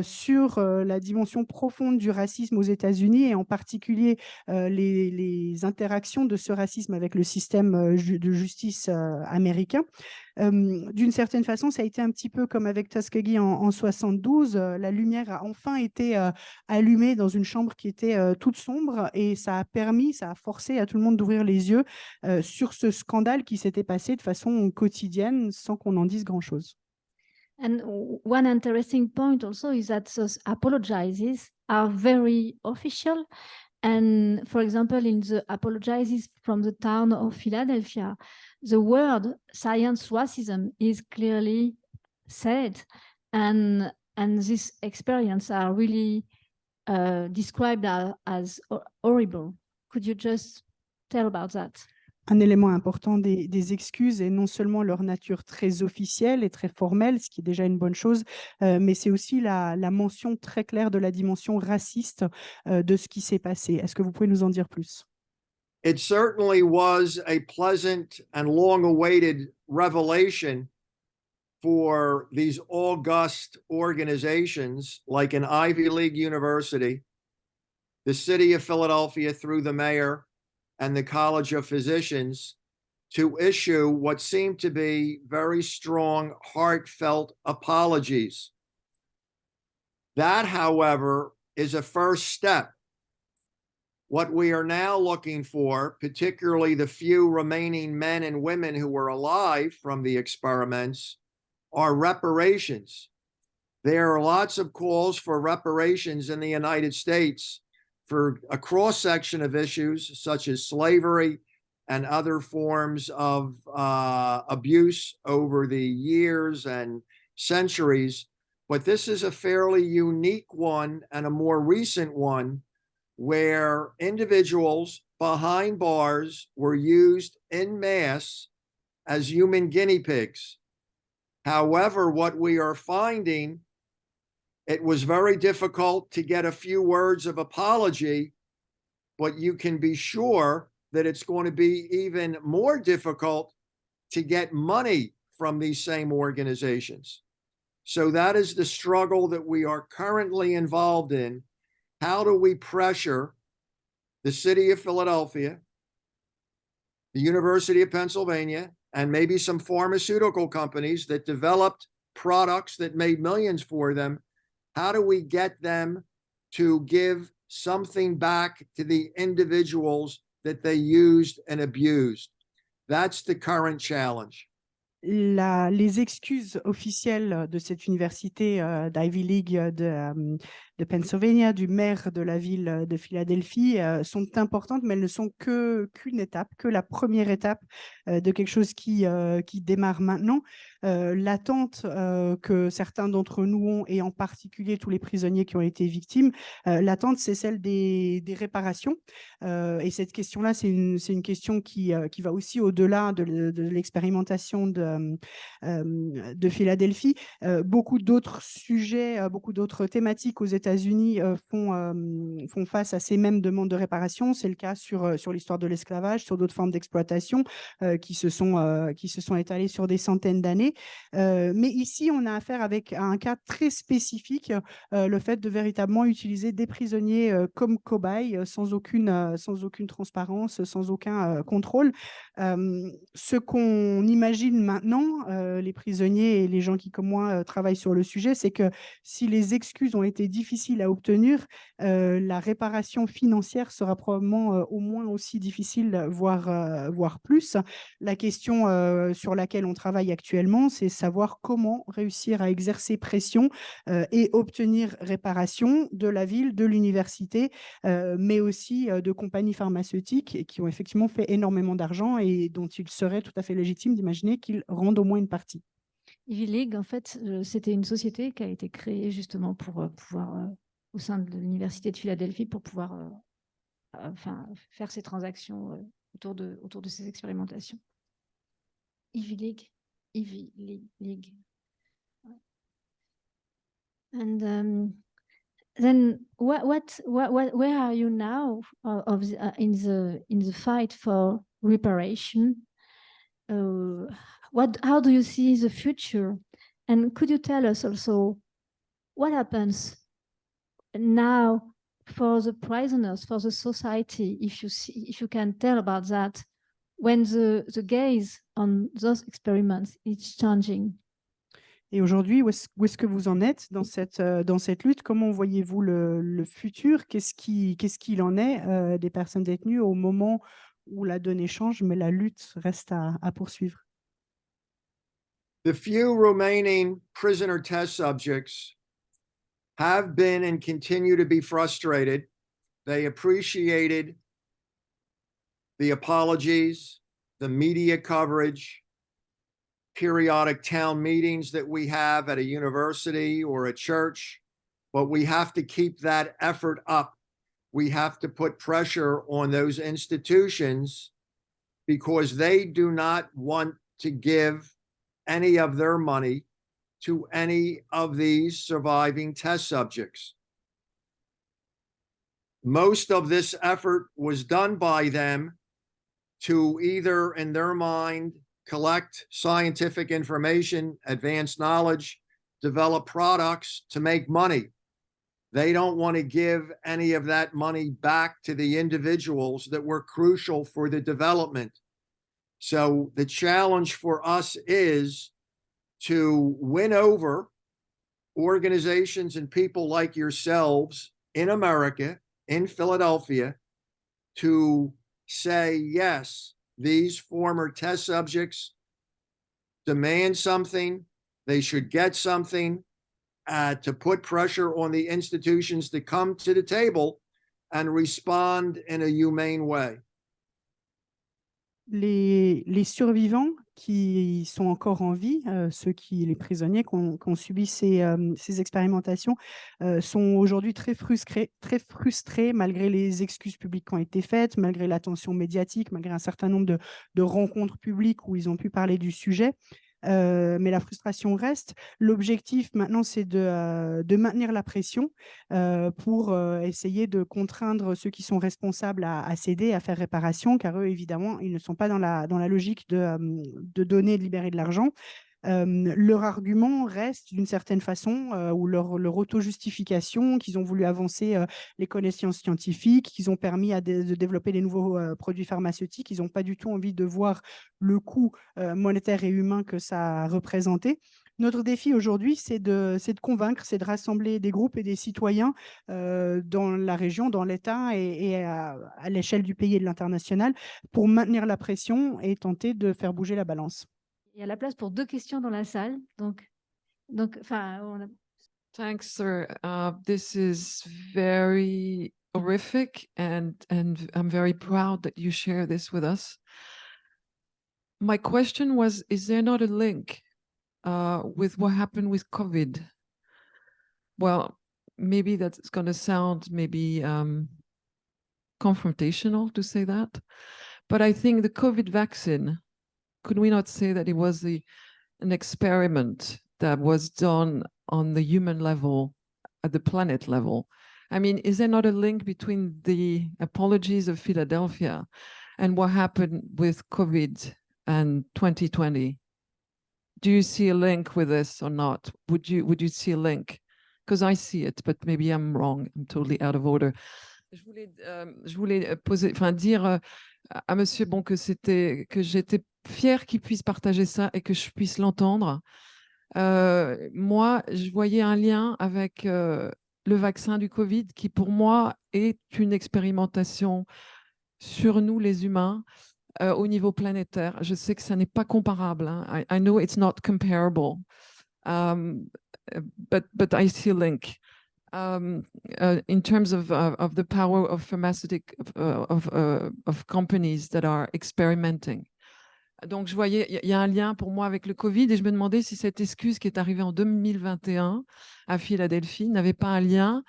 sur la dimension profonde du racisme aux États-Unis, et en particulier les interactions de ce racisme avec le système de justice américain. D'une certaine façon, ça a été un petit peu comme avec Tuskegee en 72. La lumière a enfin été allumée dans une chambre qui était toute sombre, et ça a forcé à tout le monde d'ouvrir les yeux sur ce scandale qui s'était passé de façon quotidienne sans qu'on en dise grand-chose. And one interesting point also is that those apologizes are very official. And for example, in the apologizes from the town of Philadelphia, the word science racism is clearly said. And this experience are really described as horrible. Could you just tell about that? Un élément important des excuses est non seulement leur nature très officielle et très formelle, ce qui est déjà une bonne chose, mais c'est aussi la mention très claire de la dimension raciste de ce qui s'est passé. Est-ce que vous pouvez nous en dire plus? It certainly was a pleasant and long-awaited revelation for these august organizations like an Ivy League university, the city of Philadelphia through the mayor, and the College of Physicians to issue what seemed to be very strong, heartfelt apologies. That, however, is a first step. What we are now looking for, particularly the few remaining men and women who were alive from the experiments, are reparations. There are lots of calls for reparations in the United States for a cross-section of issues such as slavery and other forms of abuse over the years and centuries. But this is a fairly unique one and a more recent one where individuals behind bars were used en masse as human guinea pigs. However, what we are finding, it was very difficult to get a few words of apology, but you can be sure that it's going to be even more difficult to get money from these same organizations. So that is the struggle that we are currently involved in. How do we pressure the city of Philadelphia, the University of Pennsylvania, and maybe some pharmaceutical companies that developed products that made millions for them? How do we get them to give something back to the individuals that they used and abused? That's the current challenge. Les excuses officielles de cette université d'Ivy League de Pennsylvania, du maire de la ville de Philadelphie, sont importantes, mais elles ne sont qu'une étape, que la première étape de quelque chose qui démarre maintenant. L'attente que certains d'entre nous ont, et en particulier tous les prisonniers qui ont été victimes, l'attente, c'est celle des réparations. Et cette question-là, c'est une question qui va aussi au-delà de l'expérimentation de Philadelphie. Beaucoup d'autres sujets, beaucoup d'autres thématiques aux États-Unis font face à ces mêmes demandes de réparation. C'est le cas sur l'histoire de l'esclavage, sur d'autres formes d'exploitation qui se sont étalées sur des centaines d'années. Mais ici, on a affaire à un cas très spécifique, le fait de véritablement utiliser des prisonniers comme cobayes, sans aucune transparence, sans aucun contrôle. Ce qu'on imagine maintenant, les prisonniers et les gens qui, comme moi, travaillent sur le sujet, c'est que si les excuses ont été difficiles difficile à obtenir, la réparation financière sera probablement au moins aussi difficile, voire plus. La question sur laquelle on travaille actuellement, c'est savoir comment réussir à exercer pression et obtenir réparation de la ville, de l'université, mais aussi de compagnies pharmaceutiques qui ont effectivement fait énormément d'argent et dont il serait tout à fait légitime d'imaginer qu'ils rendent au moins une partie. Ivy League, en fait, c'était une société qui a été créée justement pour pouvoir, au sein de l'Université de Philadelphie, pour pouvoir faire ces transactions autour de ces expérimentations. Ivy League. And then where are you now in the fight for reparation? How do you see the future? And could you tell us also what happens now for the prisoners, for the society, if you can tell about that, when the gaze on those experiments is changing? Et aujourd'hui, où est-ce que vous en êtes dans cette lutte? Comment voyez-vous le futur? Qu'est-ce qu'il en est des personnes détenues au moment où la donnée change, mais la lutte reste à poursuivre? The few remaining prisoner test subjects have been and continue to be frustrated. They appreciated the apologies, the media coverage, periodic town meetings that we have at a university or a church, but we have to keep that effort up. We have to put pressure on those institutions because they do not want to give any of their money to any of these surviving test subjects. Most of this effort was done by them to either, in their mind, collect scientific information, advance knowledge, develop products to make money. They don't want to give any of that money back to the individuals that were crucial for the development. So the challenge for us is to win over organizations and people like yourselves in America, in Philadelphia, to say, yes, these former test subjects demand something, they should get something, to put pressure on the institutions to come to the table and respond in a humane way. Les survivants qui sont encore en vie, les prisonniers qui ont subi ces expérimentations, sont aujourd'hui très frustrés malgré les excuses publiques qui ont été faites, malgré l'attention médiatique, malgré un certain nombre de rencontres publiques où ils ont pu parler du sujet. Mais la frustration reste. L'objectif maintenant, c'est de maintenir la pression pour essayer de contraindre ceux qui sont responsables à céder, à faire réparation, car eux, évidemment, ils ne sont pas dans la logique de donner et de libérer de l'argent. Leur argument reste d'une certaine façon, ou leur auto-justification, qu'ils ont voulu avancer les connaissances scientifiques, qu'ils ont permis de développer des nouveaux produits pharmaceutiques. Ils n'ont pas du tout envie de voir le coût monétaire et humain que ça a représenté. Notre défi aujourd'hui, c'est de convaincre, c'est de rassembler des groupes et des citoyens dans la région, dans l'État et à l'échelle du pays et de l'international pour maintenir la pression et tenter de faire bouger la balance. Il y a la place pour 2 questions dans la salle. Thanks, sir. This is very horrific, and I'm very proud that you share this with us. My question was, is there not a link with what happened with COVID? Well, maybe that's going to sound maybe confrontational to say that, but I think the COVID vaccine, could we not say that it was an experiment that was done on the human level, at the planet level? I mean, is there not a link between the apologies of Philadelphia and what happened with COVID and 2020? Do you see a link with this or not? Would you see a link? Because I see it, but maybe I'm wrong. I'm totally out of order. Je voulais dire à monsieur que j'étais fière qu'il puisse partager ça et que je puisse l'entendre. Moi, je voyais un lien avec le vaccin du Covid, qui pour moi est une expérimentation sur nous les humains au niveau planétaire. Je sais que ça n'est pas comparable. Hein. I know it's not comparable, but I still link. In terms of the power of of companies that are experimenting. Donc, je voyais, il y a un lien pour moi avec le Covid et je me demandais si cette excuse qui est arrivée en 2021 à Philadelphie n'avait pas un lien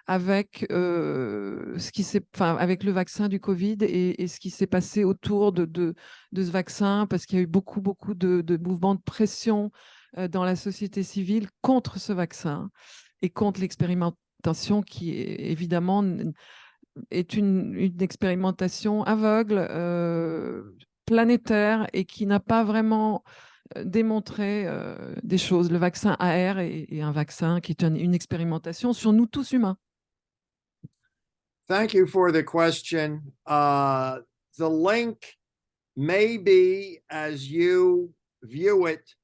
avec, avec le vaccin du Covid et ce qui s'est passé autour de ce vaccin, parce qu'il y a eu beaucoup de mouvements de pression dans la société civile contre ce vaccin et contre l'expérimentation qui, évidemment, est une expérimentation aveugle, planétaire, et qui n'a pas vraiment démontré des choses. Le vaccin AR est un vaccin qui est une expérimentation sur nous tous humains. Thank you for the question. The link may be as you view it,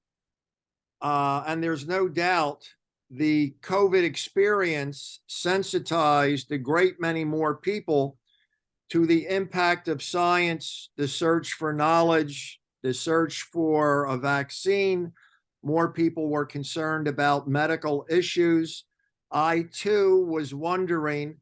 and there's no doubt the COVID experience sensitized a great many more people to the impact of science, the search for knowledge, the search for a vaccine. More people were concerned about medical issues. I too was wondering,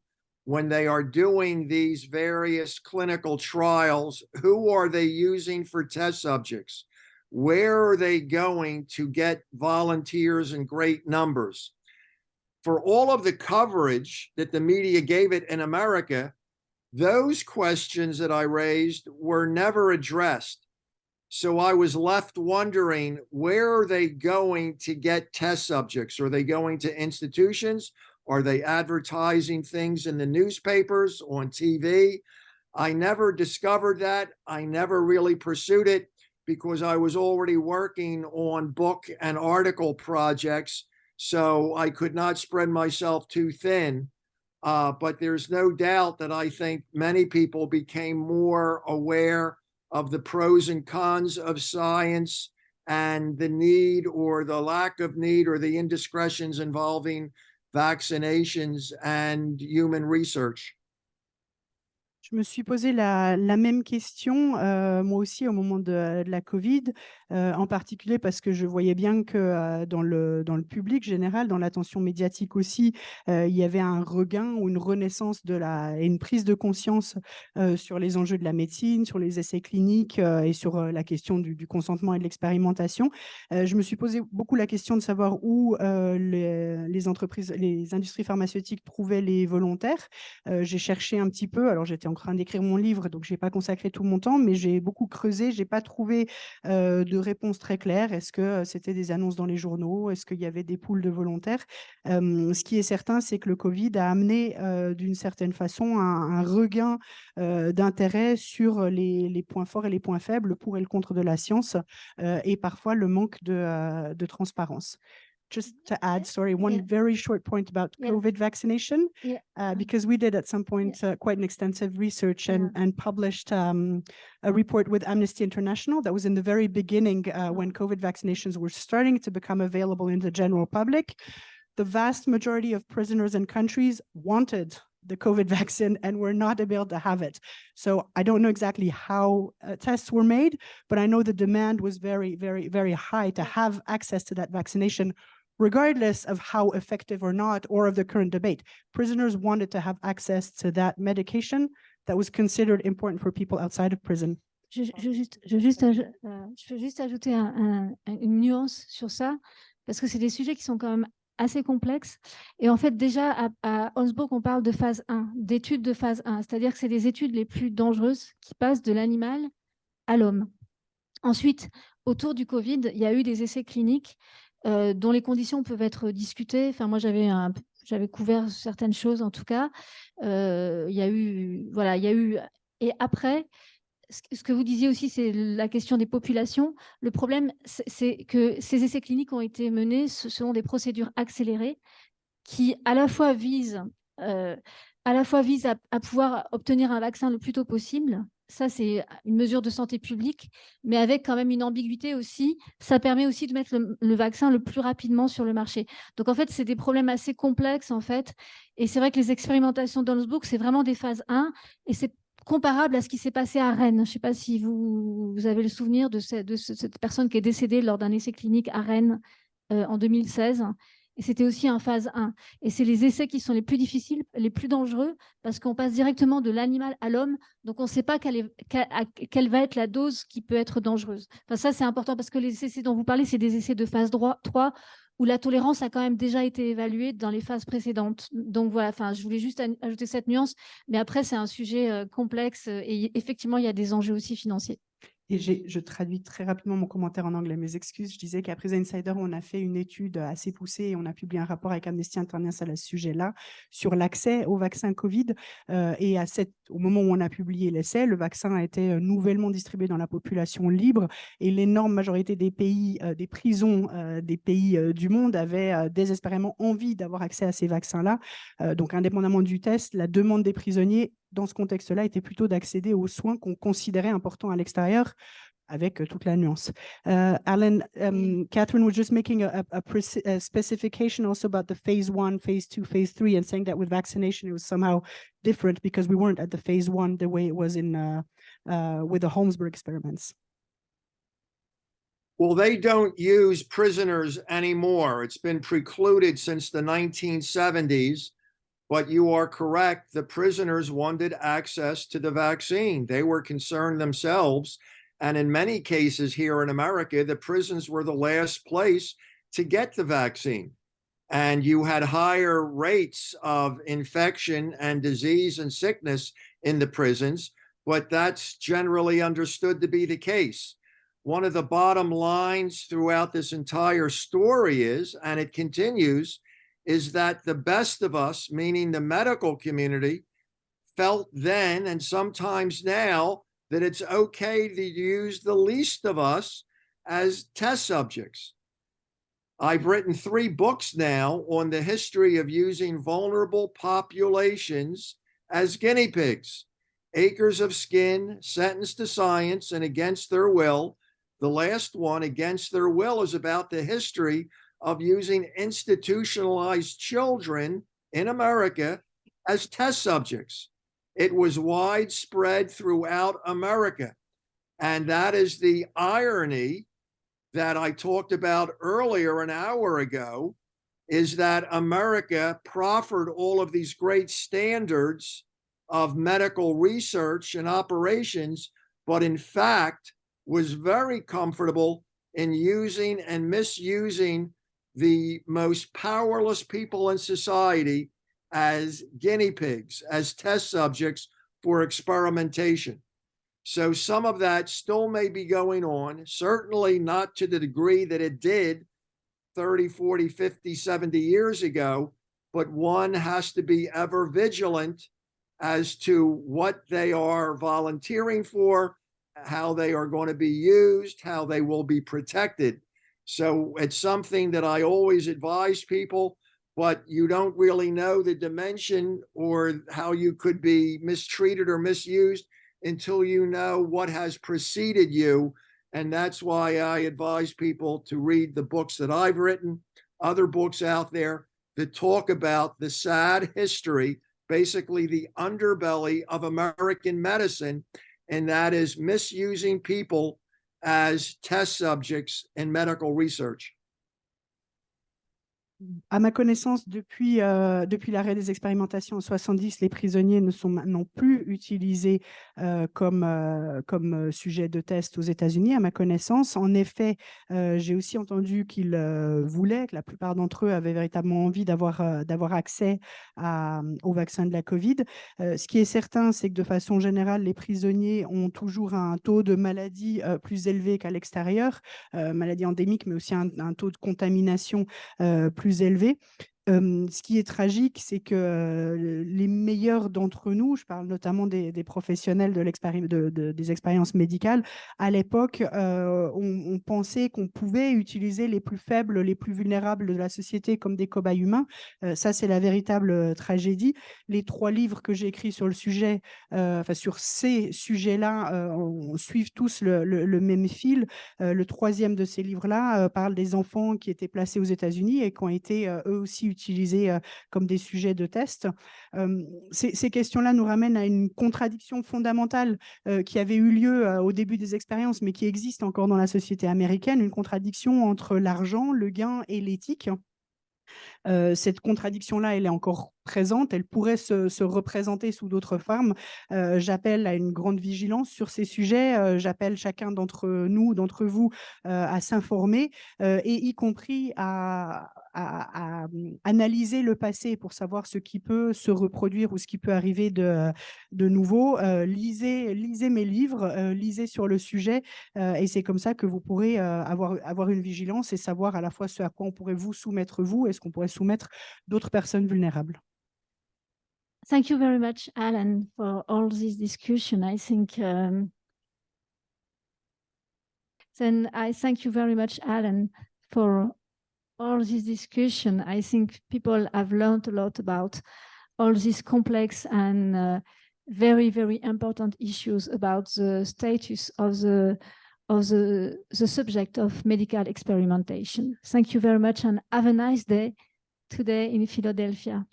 when they are doing these various clinical trials, who are they using for test subjects? Where are they going to get volunteers in great numbers? For all of the coverage that the media gave it in America, those questions that I raised were never addressed. So I was left wondering, where are they going to get test subjects? Are they going to institutions? Are they advertising things in the newspapers, on TV? I never discovered that. I never really pursued it because I was already working on book and article projects, so I could not spread myself too thin. But there's no doubt that I think many people became more aware of the pros and cons of science and the need or the lack of need or the indiscretions involving vaccinations and human research. Je me suis posé la même question, moi aussi, au moment de la Covid, en particulier parce que je voyais bien que dans le public général, dans l'attention médiatique aussi, il y avait un regain ou une renaissance et une prise de conscience sur les enjeux de la médecine, sur les essais cliniques et sur la question du consentement et de l'expérimentation. Je me suis posé beaucoup la question de savoir où les entreprises, les industries pharmaceutiques trouvaient les volontaires. J'ai cherché un petit peu, alors j'étais en train d'écrire mon livre, donc je n'ai pas consacré tout mon temps, mais j'ai beaucoup creusé, je n'ai pas trouvé de réponse très claire. Est-ce que c'était des annonces dans les journaux? Est-ce qu'il y avait des poules de volontaires? Ce qui est certain, c'est que le Covid a amené d'une certaine façon un regain d'intérêt sur les points forts et les points faibles pour et le contre de la science et parfois le manque de transparence. Just to add, sorry, one very short point about COVID vaccination, because we did at some point quite an extensive research and published a report with Amnesty International that was in the very beginning when COVID vaccinations were starting to become available in the general public. The vast majority of prisoners and countries wanted the COVID vaccine and were not able to have it. So I don't know exactly how tests were made, but I know the demand was very, very, very high to have access to that vaccination, regardless of how effective or not, or of the current debate. Prisoners wanted to have access to that medication that was considered important for people outside of prison. Je veux juste ajouter une nuance sur ça, parce que c'est des sujets qui sont quand même assez complexes. Et en fait, déjà, à Osborg, on parle de phase 1, d'études de phase 1, c'est-à-dire que c'est les études les plus dangereuses qui passent de l'animal à l'homme. Ensuite, autour du Covid, il y a eu des essais cliniques dont les conditions peuvent être discutées. Enfin, moi, j'avais couvert certaines choses, en tout cas. Il y a eu... Et après, ce que vous disiez aussi, c'est la question des populations. Le problème, c'est que ces essais cliniques ont été menés selon des procédures accélérées qui, à la fois visent à pouvoir obtenir un vaccin le plus tôt possible. ça, c'est une mesure de santé publique, mais avec quand même une ambiguïté aussi. Ça permet aussi de mettre le vaccin le plus rapidement sur le marché. Donc, en fait, c'est des problèmes assez complexes, en fait. Et c'est vrai que les expérimentations d'Holmesbrook, c'est vraiment des phases 1, et c'est comparable à ce qui s'est passé à Rennes. Je ne sais pas si vous avez le souvenir de cette personne qui est décédée lors d'un essai clinique à Rennes en 2016. Et c'était aussi en phase 1. Et c'est les essais qui sont les plus difficiles, les plus dangereux, parce qu'on passe directement de l'animal à l'homme. Donc, on ne sait pas quelle va être la dose qui peut être dangereuse. Enfin, ça, c'est important parce que les essais dont vous parlez, c'est des essais de phase 3 où la tolérance a quand même déjà été évaluée dans les phases précédentes. Donc, voilà, enfin, je voulais juste ajouter cette nuance. Mais après, c'est un sujet complexe et effectivement, il y a des enjeux aussi financiers. Et je traduis très rapidement mon commentaire en anglais. Mes excuses. Je disais qu'à Prisa Insider, on a fait une étude assez poussée et on a publié un rapport avec Amnesty International à ce sujet-là sur l'accès au vaccin Covid. Et au moment où on a publié l'essai, le vaccin a été nouvellement distribué dans la population libre et l'énorme majorité des pays, des prisons des pays du monde avaient désespérément envie d'avoir accès à ces vaccins-là. Donc, indépendamment du test, la demande des prisonniers dans ce contexte-là était plutôt d'accéder aux soins qu'on considérait importants à l'extérieur, avec toute la nuance. Alan, Catherine was just making a specification also about the phase 1, phase 2, phase 3, and saying that with vaccination, it was somehow different because we weren't at the phase 1 the way it was with the Holmesburg experiments. Well, they don't use prisoners anymore. It's been precluded since the 1970s. But you are correct. The prisoners wanted access to the vaccine. They were concerned themselves. And in many cases here in America, the prisons were the last place to get the vaccine. And you had higher rates of infection and disease and sickness in the prisons, but that's generally understood to be the case. One of the bottom lines throughout this entire story is, and it continues, is that the best of us, meaning the medical community, felt then and sometimes now that it's okay to use the least of us as test subjects. I've written 3 books now on the history of using vulnerable populations as guinea pigs. Acres of Skin, Sentenced to Science, and Against Their Will. The last one, Against Their Will, is about the history of using institutionalized children in America as test subjects. It was widespread throughout America. And that is the irony that I talked about earlier an hour ago, is that America proffered all of these great standards of medical research and operations, but in fact was very comfortable in using and misusing the most powerless people in society as guinea pigs, as test subjects for experimentation. So some of that still may be going on, certainly not to the degree that it did 30, 40, 50, 70 years ago, but one has to be ever vigilant as to what they are volunteering for, how they are going to be used, how they will be protected. So it's something that I always advise people, but you don't really know the dimension or how you could be mistreated or misused until you know what has preceded you. And that's why I advise people to read the books that I've written, other books out there that talk about the sad history, basically the underbelly of American medicine, and that is misusing people as test subjects in medical research. À ma connaissance, depuis l'arrêt des expérimentations en 70, les prisonniers ne sont maintenant plus utilisés comme sujet de test aux États-Unis, à ma connaissance. En effet, j'ai aussi entendu qu'ils voulaient, que la plupart d'entre eux avaient véritablement envie d'avoir accès au vaccin de la Covid. Ce qui est certain, c'est que de façon générale, les prisonniers ont toujours un taux de maladie plus élevé qu'à l'extérieur, maladie endémique, mais aussi un taux de contamination plus élevé. Ce qui est tragique, c'est que les meilleurs d'entre nous, je parle notamment des professionnels des expériences médicales, à l'époque, on pensait qu'on pouvait utiliser les plus faibles, les plus vulnérables de la société comme des cobayes humains. Ça, c'est la véritable tragédie. Les 3 livres que j'ai écrits sur le sujet, sur ces sujets-là, on suit tous le même fil. Le 3e de ces livres-là parle des enfants qui étaient placés aux États-Unis et qui ont été eux aussi utilisés comme des sujets de test. Ces questions-là nous ramènent à une contradiction fondamentale qui avait eu lieu au début des expériences, mais qui existe encore dans la société américaine, une contradiction entre l'argent, le gain et l'éthique. Cette contradiction-là, elle est encore présente, elle pourrait se représenter sous d'autres formes. J'appelle à une grande vigilance sur ces sujets, j'appelle chacun d'entre nous, d'entre vous, à s'informer et y compris à analyser le passé pour savoir ce qui peut se reproduire ou ce qui peut arriver de nouveau. Lisez mes livres, lisez sur le sujet et c'est comme ça que vous pourrez avoir une vigilance et savoir à la fois ce à quoi on pourrait vous soumettre vous et ce qu'on pourrait soumettre d'autres personnes vulnérables. Thank you very much, Alan, for all this discussion. I think then I thank you very much, Alan, for all this discussion. I think people have learned a lot about all these complex and very, very important issues about the status of the subject of medical experimentation. Thank you very much and have a nice day today in Philadelphia.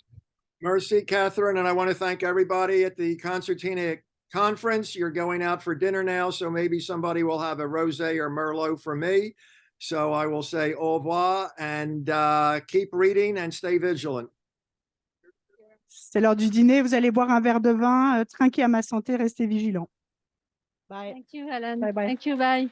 Merci, Catherine. And I want to thank everybody at the Concertina conference. You're going out for dinner now, so maybe somebody will have a rosé or Merlot for me. So I will say au revoir and keep reading and stay vigilant. C'est l'heure du dîner, vous allez boire un verre de vin, trinquez à ma santé, restez vigilants. Bye. Thank you, Alan. Bye bye. Thank you. Bye.